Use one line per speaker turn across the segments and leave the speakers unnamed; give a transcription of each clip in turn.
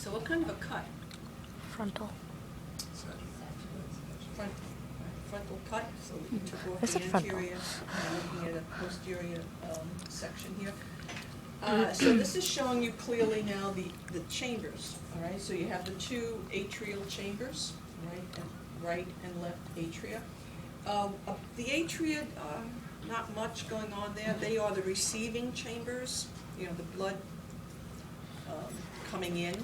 So what kind of a cut?
Frontal.
Frontal cut, so we took off
I said
the
frontal.
anterior, and looking at a posterior section here. So this is showing you clearly now the chambers, all right? So you have the two atrial chambers, right and left atria. The atria, not much going on there. They are the receiving chambers, you know, the blood coming in,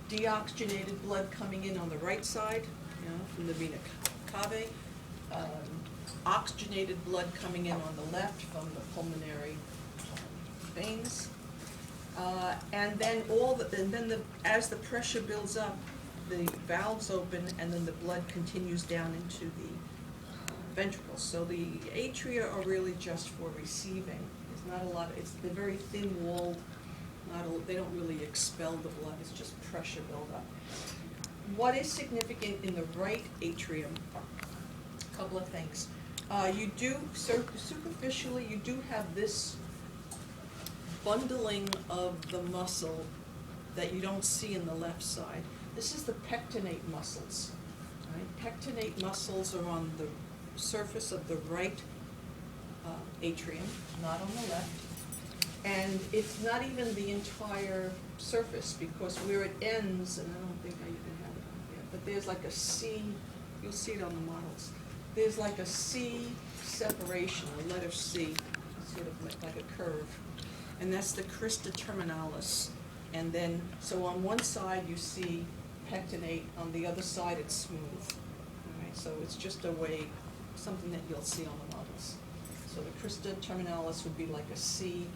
deoxygenated blood coming in on the right side, you know, from the vena cava, oxygenated blood coming in on the left from the pulmonary veins, and then as the pressure builds up, the valves open, and then the blood continues down into the ventricles. So the atria are really just for receiving. There's not a lot. They're very thin-walled. They don't really expel the blood. It's just pressure buildup. What is significant in the right atrium? A couple of things. You do superficially. You do have this bundling of the muscle that you don't see in the left side. This is the pectinate muscles. Right? Pectinate muscles are on the surface of the right atrium, not on the left. And it's not even the entire surface, because where it ends, and I don't think I even have it on here, but there's like a C, you'll see it on the models. There's like a C separation, a letter C, sort of like a curve. And that's the crista terminalis. And then, so on one side you see pectinate, on the other side it's smooth. All right, so it's just a way, something that you'll see on the models. So the crista terminalis would be like a C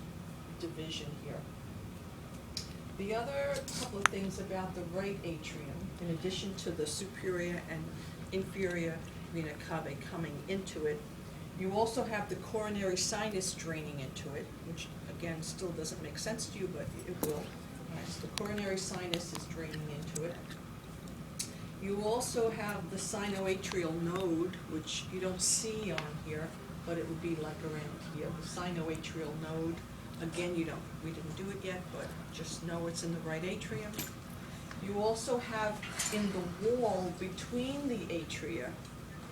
division here. The other couple of things about the right atrium, in addition to the superior and inferior vena cava coming into it, you also have the coronary sinus draining into it, which again still doesn't make sense to you, but it will. Right, so the coronary sinus is draining into it. You also have the sinoatrial node, which you don't see on here, but it would be like around here, the sinoatrial node. Again, we didn't do it yet, but just know it's in the right atrium. You also have in the wall between the atria,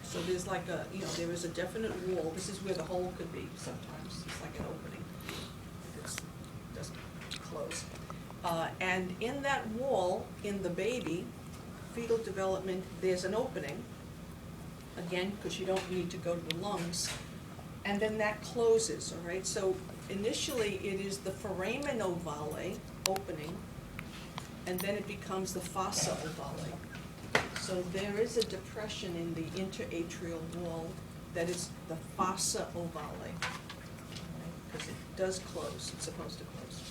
so there's like there is a definite wall. This is where the hole could be sometimes. It's like an opening. It doesn't close. And in that wall, in the baby, fetal development, there's an opening, again, because you don't need to go to the lungs, and then that closes, all right? So initially, it is the foramen ovale opening, and then it becomes the fossa ovale. So there is a depression in the interatrial wall that is the fossa ovale, because it does close. It's supposed to close.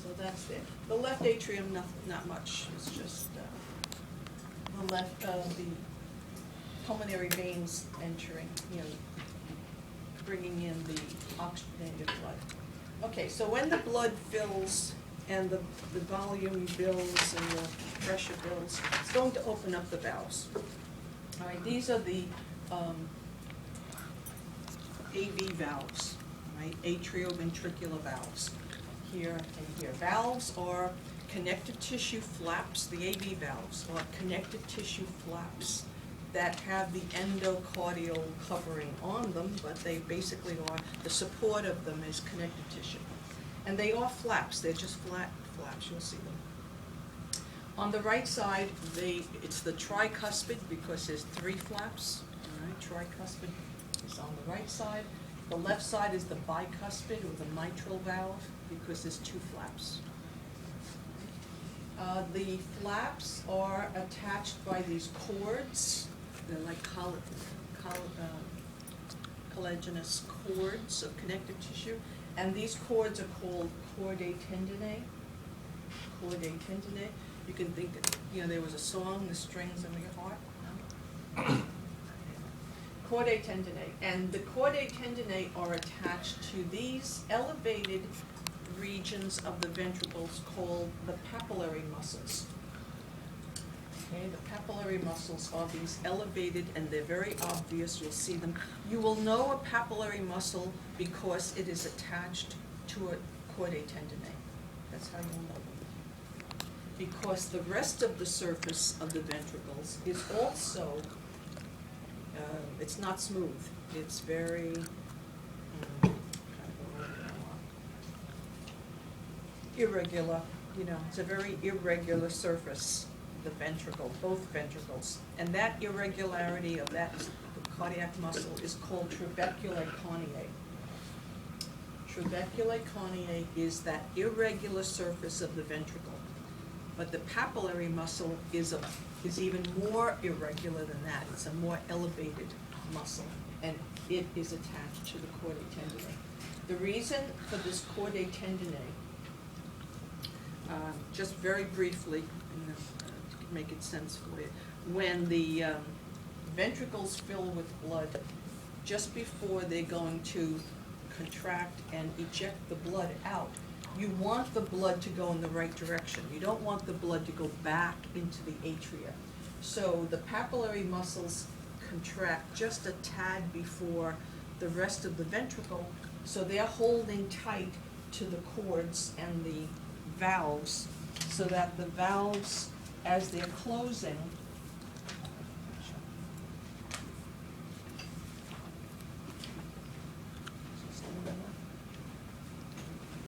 So that's it. The left atrium, not much. It's just the left, the pulmonary veins entering, bringing in the oxygenated blood. Okay, so when the blood fills and the volume builds and the pressure builds, it's going to open up the valves. All right, these are the AV valves, right? Atrioventricular valves, here and here. Valves are connective tissue flaps. The AV valves are connective tissue flaps that have the endocardial covering on them, but they basically are, the support of them is connective tissue. And they are flaps, they're just flat flaps, you'll see them. On the right side, it's the tricuspid, because there's three flaps, all right? Tricuspid is on the right side. The left side is the bicuspid, or the mitral valve, because there's two flaps. The flaps are attached by these cords. They're like collagenous cords of connective tissue, and these cords are called chordae tendineae. Chordae tendineae. You can think that, there was a song, "The Strings of Your Heart." No? Chordae tendineae, and the chordae tendineae are attached to these elevated regions of the ventricles called the papillary muscles. Okay, the papillary muscles are these elevated, and they're very obvious. You'll see them. You will know a papillary muscle because it is attached to chordae tendineae. That's how you'll know them. Because the rest of the surface of the ventricles is also, it's not smooth. It's very, irregular, it's a very irregular surface, the ventricle, both ventricles. And that irregularity of that cardiac muscle is called trabeculae corneae. Trabeculae corneae is that irregular surface of the ventricle. But the papillary muscle is even more irregular than that. It's a more elevated muscle, and it is attached to the chordae tendineae. The reason for this chordae tendineae, just very briefly, to make it sense for you, when the ventricles fill with blood, just before they're going to contract and eject the blood out, you want the blood to go in the right direction. You don't want the blood to go back into the atria. So the papillary muscles contract just a tad before the rest of the ventricle, so they're holding tight to the cords and the valves, so that the valves, as they're closing,